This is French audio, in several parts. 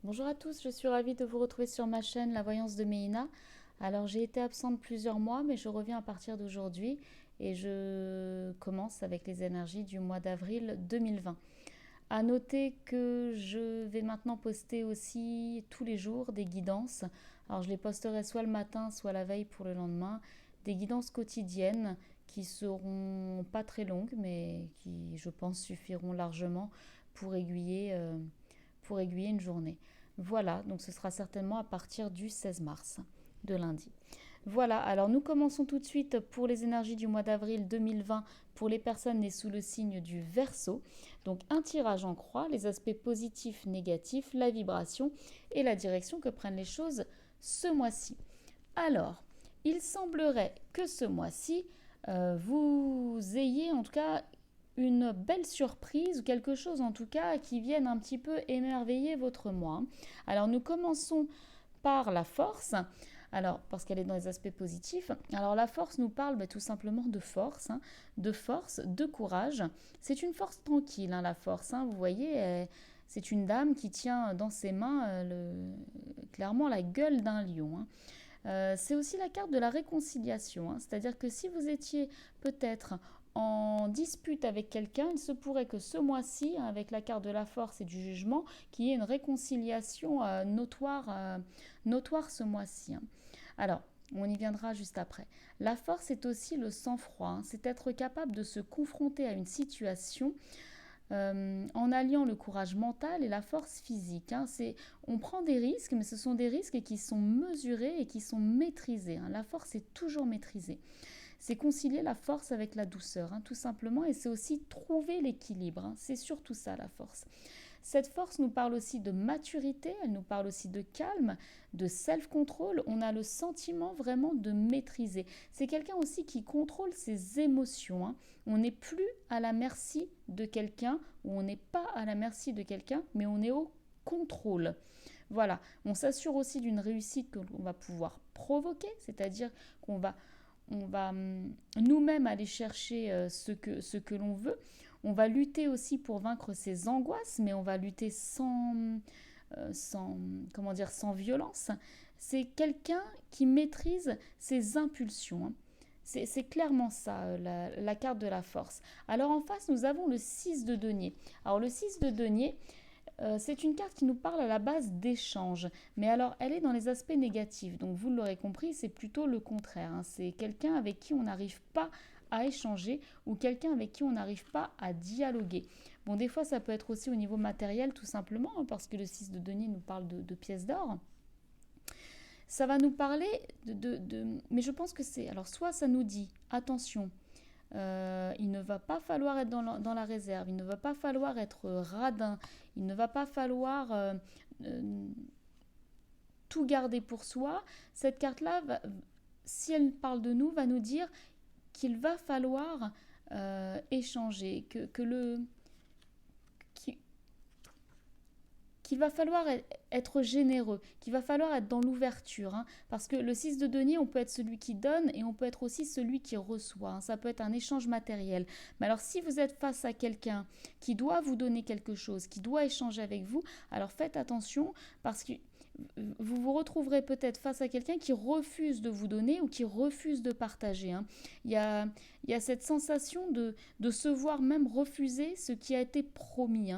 Bonjour à tous, je suis ravie de vous retrouver sur ma chaîne La Voyance de Méina. Alors j'ai été absente plusieurs mois, mais je reviens à partir d'aujourd'hui et je commence avec les énergies du mois d'avril 2020. À noter que je vais maintenant poster aussi tous les jours des guidances. Alors je les posterai soit le matin, soit la veille pour le lendemain. Des guidances quotidiennes qui seront pas très longues, mais qui, je pense, suffiront largement pour aiguiller une journée. Voilà, donc ce sera certainement à partir du 16 mars, de lundi. Voilà, alors nous commençons tout de suite pour les énergies du mois d'avril 2020 pour les personnes nées sous le signe du Verseau. Donc un tirage en croix, les aspects positifs, négatifs, la vibration et la direction que prennent les choses ce mois-ci. Alors, il semblerait que ce mois-ci, vous ayez en tout cas une belle surprise ou quelque chose en tout cas qui vienne un petit peu émerveiller votre moi. Alors nous commençons par la force. Alors, parce qu'elle est dans les aspects positifs. Alors, la force nous parle tout simplement de force, de courage. C'est une force tranquille, la force. Vous voyez, c'est une dame qui tient dans ses mains clairement la gueule d'un lion. C'est aussi la carte de la réconciliation, c'est-à-dire que si vous étiez peut-être en dispute avec quelqu'un, il se pourrait que ce mois-ci, avec la carte de la force et du jugement, qu'il y ait une réconciliation notoire ce mois-ci. Alors, on y viendra juste après. La force est aussi le sang-froid, c'est être capable de se confronter à une situation en alliant le courage mental et la force physique. On prend des risques, mais ce sont des risques qui sont mesurés et qui sont maîtrisés. La force est toujours maîtrisée. C'est concilier la force avec la douceur, tout simplement, et c'est aussi trouver l'équilibre. C'est surtout ça la force. Cette force nous parle aussi de maturité, elle nous parle aussi de calme, de self-control. On a le sentiment vraiment de maîtriser. C'est quelqu'un aussi qui contrôle ses émotions. On n'est plus à la merci de quelqu'un, ou on n'est pas à la merci de quelqu'un, mais on est au contrôle. Voilà, on s'assure aussi d'une réussite que l'on va pouvoir provoquer, c'est-à-dire qu'on va nous-mêmes aller chercher ce que l'on veut. On va lutter aussi pour vaincre ses angoisses, mais on va lutter sans violence. C'est quelqu'un qui maîtrise ses impulsions. C'est clairement ça, la carte de la force. Alors en face, nous avons le 6 de denier. Alors le 6 de denier, c'est une carte qui nous parle à la base d'échange, mais alors elle est dans les aspects négatifs. Donc vous l'aurez compris, c'est plutôt le contraire. C'est quelqu'un avec qui on n'arrive pas à échanger ou quelqu'un avec qui on n'arrive pas à dialoguer. Bon, des fois, ça peut être aussi au niveau matériel, tout simplement, parce que le 6 de denier nous parle de pièces d'or. Ça va nous parler Mais je pense que c'est... Alors, soit ça nous dit, attention, il ne va pas falloir être dans la réserve, il ne va pas falloir être radin, il ne va pas falloir tout garder pour soi. Cette carte-là, si elle parle de nous, va nous dire qu'il va falloir échanger, qu'il va falloir être généreux, qu'il va falloir être dans l'ouverture. Parce que le 6 de denier, on peut être celui qui donne et on peut être aussi celui qui reçoit. Ça peut être un échange matériel. Mais alors si vous êtes face à quelqu'un qui doit vous donner quelque chose, qui doit échanger avec vous, alors faites attention parce que vous vous retrouverez peut-être face à quelqu'un qui refuse de vous donner ou qui refuse de partager. Il y a cette sensation de se voir même refuser ce qui a été promis.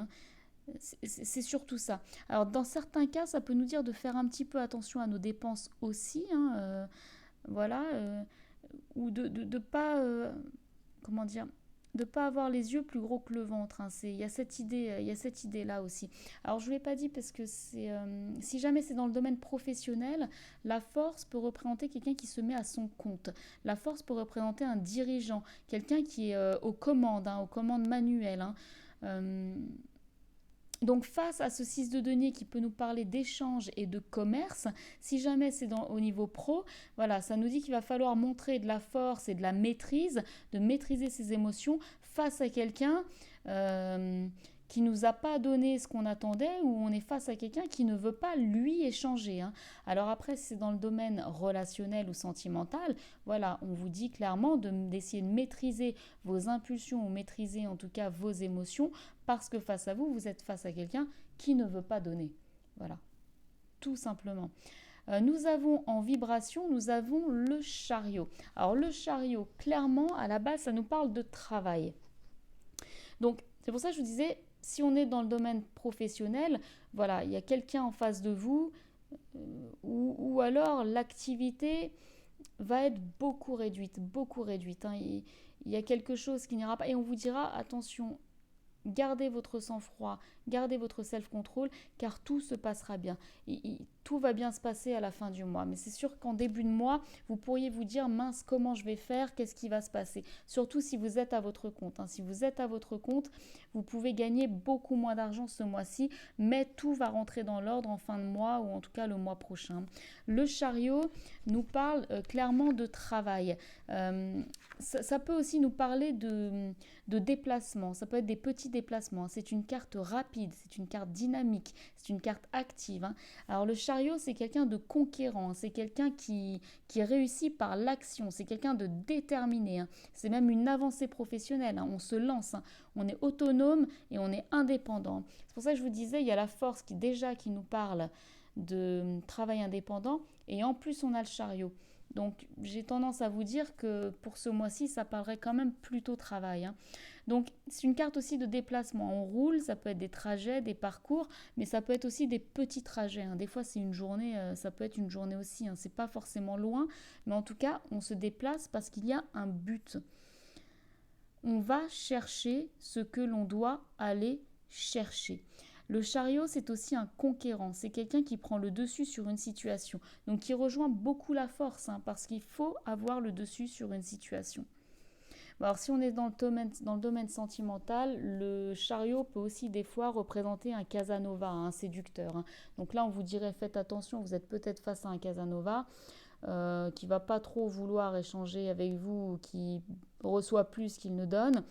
C'est surtout ça. Alors dans certains cas, ça peut nous dire de faire un petit peu attention à nos dépenses aussi. Voilà. Ou de pas... comment dire, de pas avoir les yeux plus gros que le ventre. Il y a cette idée là aussi. Alors je ne l'ai pas dit parce que si jamais c'est dans le domaine professionnel, la force peut représenter quelqu'un qui se met à son compte. La force peut représenter un dirigeant, quelqu'un qui est aux commandes manuelles. Donc face à ce 6 de denier qui peut nous parler d'échange et de commerce, si jamais c'est au niveau pro, voilà, ça nous dit qu'il va falloir montrer de la force et de la maîtrise, de maîtriser ses émotions face à quelqu'un qui nous a pas donné ce qu'on attendait ou on est face à quelqu'un qui ne veut pas lui échanger. Alors après, si c'est dans le domaine relationnel ou sentimental, voilà, on vous dit clairement d'essayer de maîtriser vos impulsions ou maîtriser en tout cas vos émotions parce que face à vous, vous êtes face à quelqu'un qui ne veut pas donner. Voilà. tout simplement. Nous avons en vibration, nous avons le chariot. Alors le chariot, clairement, à la base, ça nous parle de travail. Donc, c'est pour ça que je vous disais, si on est dans le domaine professionnel, voilà, il y a quelqu'un en face de vous, ou alors l'activité va être beaucoup réduite, hein. Il y a quelque chose qui n'ira pas. Et on vous dira, attention, gardez votre sang-froid, gardez votre self-control, car tout se passera bien. Tout va bien se passer à la fin du mois. Mais c'est sûr qu'en début de mois, vous pourriez vous dire, mince, comment je vais faire? Qu'est-ce qui va se passer? Surtout si vous êtes à votre compte, hein. Si vous êtes à votre compte, vous pouvez gagner beaucoup moins d'argent ce mois-ci, mais tout va rentrer dans l'ordre en fin de mois, ou en tout cas le mois prochain. Le chariot nous parle clairement de travail. Ça peut aussi nous parler de déplacement. Ça peut être des petits déplacements. C'est une carte rapide, c'est une carte dynamique, c'est une carte active, hein. Alors le chariot, c'est quelqu'un de conquérant, c'est quelqu'un qui réussit par l'action, c'est quelqu'un de déterminé, hein. C'est même une avancée professionnelle, hein. On se lance, hein. On est autonome et on est indépendant. C'est pour ça que je vous disais, il y a la force qui nous parle de travail indépendant, et en plus on a le chariot. Donc j'ai tendance à vous dire que pour ce mois-ci, ça parlerait quand même plutôt travail, hein. Donc c'est une carte aussi de déplacement. On roule, ça peut être des trajets, des parcours, mais ça peut être aussi des petits trajets, hein. Des fois c'est une journée, ça peut être une journée aussi, hein. C'est pas forcément loin, mais en tout cas on se déplace parce qu'il y a un but. On va chercher ce que l'on doit aller chercher. Le chariot, c'est aussi un conquérant, c'est quelqu'un qui prend le dessus sur une situation, donc qui rejoint beaucoup la force, hein, parce qu'il faut avoir le dessus sur une situation. Bon, alors si on est dans le domaine sentimental, le chariot peut aussi des fois représenter un Casanova, un séducteur, hein. Donc là, on vous dirait, faites attention, vous êtes peut-être face à un Casanova qui va pas trop vouloir échanger avec vous, qui reçoit plus qu'il ne donne.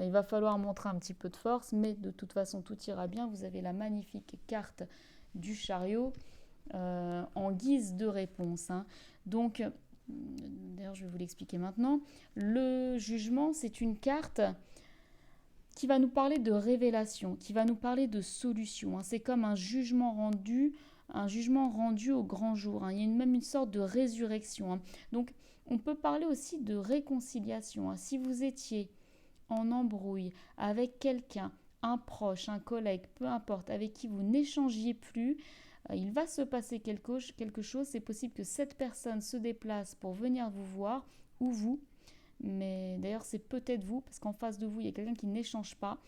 Il va falloir montrer un petit peu de force, mais de toute façon, tout ira bien. Vous avez la magnifique carte du chariot en guise de réponse, hein. Donc, d'ailleurs, je vais vous l'expliquer maintenant. Le jugement, c'est une carte qui va nous parler de révélation, qui va nous parler de solution, hein. C'est comme un jugement rendu au grand jour, hein. Il y a même une sorte de résurrection, hein. Donc, on peut parler aussi de réconciliation, hein. Si vous étiez en embrouille avec quelqu'un, un proche, un collègue, peu importe, avec qui vous n'échangiez plus, il va se passer quelque chose. C'est possible que cette personne se déplace pour venir vous voir, ou vous, mais d'ailleurs c'est peut-être vous, parce qu'en face de vous il y a quelqu'un qui n'échange pas,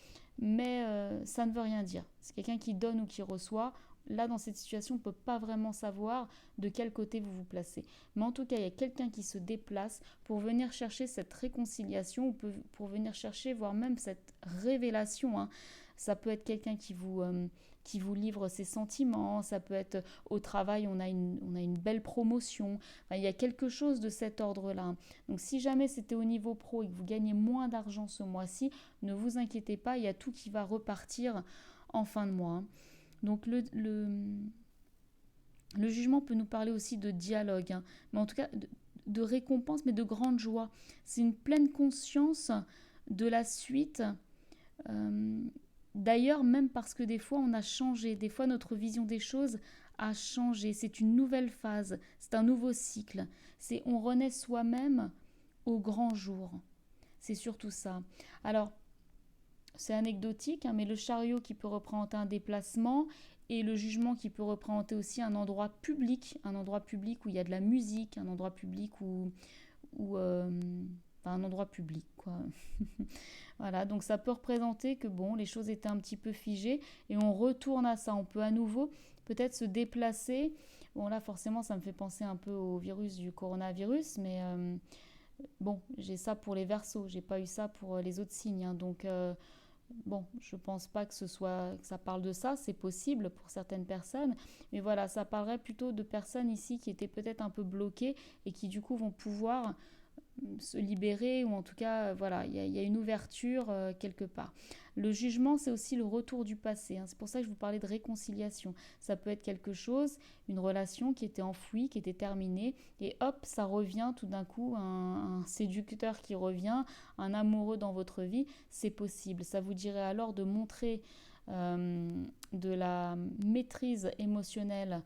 mais ça ne veut rien dire. C'est quelqu'un qui donne ou qui reçoit. Là, dans cette situation, on ne peut pas vraiment savoir de quel côté vous vous placez. Mais en tout cas, il y a quelqu'un qui se déplace pour venir chercher cette réconciliation, ou pour venir chercher, voire même cette révélation, hein. Ça peut être quelqu'un qui vous livre ses sentiments, ça peut être au travail, on a une belle promotion. Enfin, il y a quelque chose de cet ordre-là, hein. Donc si jamais c'était au niveau pro et que vous gagnez moins d'argent ce mois-ci, ne vous inquiétez pas, il y a tout qui va repartir en fin de mois, hein. Donc le jugement peut nous parler aussi de dialogue, hein, mais en tout cas de récompense, mais de grande joie. C'est une pleine conscience de la suite. D'ailleurs, même parce que des fois on a changé, des fois notre vision des choses a changé. C'est une nouvelle phase, c'est un nouveau cycle. On renaît soi-même au grand jour. C'est surtout ça. Alors, c'est anecdotique, hein, mais le chariot qui peut représenter un déplacement, et le jugement qui peut représenter aussi un endroit public où il y a de la musique, un endroit public un endroit public, quoi. Voilà, donc ça peut représenter que bon, les choses étaient un petit peu figées et on retourne à ça. On peut à nouveau peut-être se déplacer. Bon, là, forcément, ça me fait penser un peu au virus du coronavirus, mais bon, j'ai ça pour les Verseaux, j'ai pas eu ça pour les autres signes, hein. Donc bon, je pense pas que ça parle de ça, c'est possible pour certaines personnes, mais voilà, ça parlerait plutôt de personnes ici qui étaient peut-être un peu bloquées et qui du coup vont pouvoir se libérer, ou en tout cas, voilà, il y a une ouverture quelque part. Le jugement, c'est aussi le retour du passé, hein. C'est pour ça que je vous parlais de réconciliation. Ça peut être quelque chose, une relation qui était enfouie, qui était terminée, et hop, ça revient tout d'un coup, un séducteur qui revient, un amoureux dans votre vie, c'est possible. Ça vous dirait alors de montrer de la maîtrise émotionnelle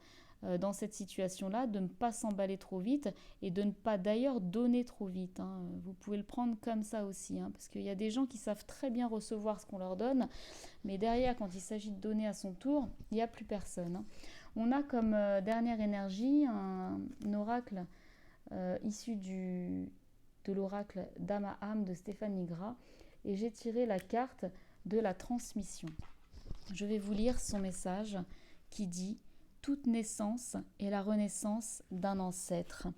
dans cette situation-là, de ne pas s'emballer trop vite et de ne pas d'ailleurs donner trop vite. Hein. Vous pouvez le prendre comme ça aussi, hein, parce qu'il y a des gens qui savent très bien recevoir ce qu'on leur donne, mais derrière, quand il s'agit de donner à son tour, il n'y a plus personne. Hein. On a comme dernière énergie un oracle issu de l'oracle d'Ama-Am de Stéphanie Gras, et j'ai tiré la carte de la transmission. Je vais vous lire son message qui dit « Toute naissance est la renaissance d'un ancêtre ».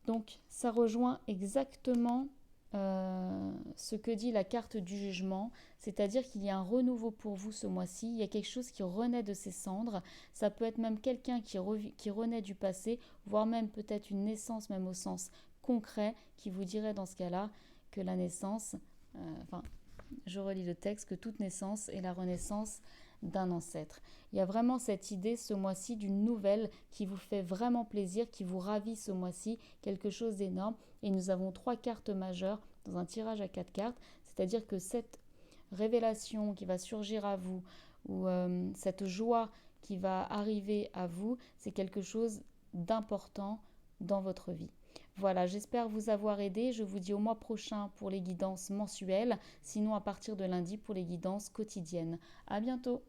Donc ça rejoint exactement ce que dit la carte du jugement, c'est-à-dire qu'il y a un renouveau pour vous ce mois-ci, il y a quelque chose qui renaît de ses cendres, ça peut être même quelqu'un qui renaît du passé, voire même peut-être une naissance même au sens concret, qui vous dirait dans ce cas-là que la naissance, je relis le texte, que toute naissance est la renaissance d'un ancêtre. Il y a vraiment cette idée ce mois-ci d'une nouvelle qui vous fait vraiment plaisir, qui vous ravit ce mois-ci, quelque chose d'énorme. Et nous avons 3 cartes majeures dans un tirage à 4 cartes, c'est-à-dire que cette révélation qui va surgir à vous, ou cette joie qui va arriver à vous, c'est quelque chose d'important dans votre vie. Voilà, j'espère vous avoir aidé. Je vous dis au mois prochain pour les guidances mensuelles, sinon à partir de lundi pour les guidances quotidiennes. À bientôt!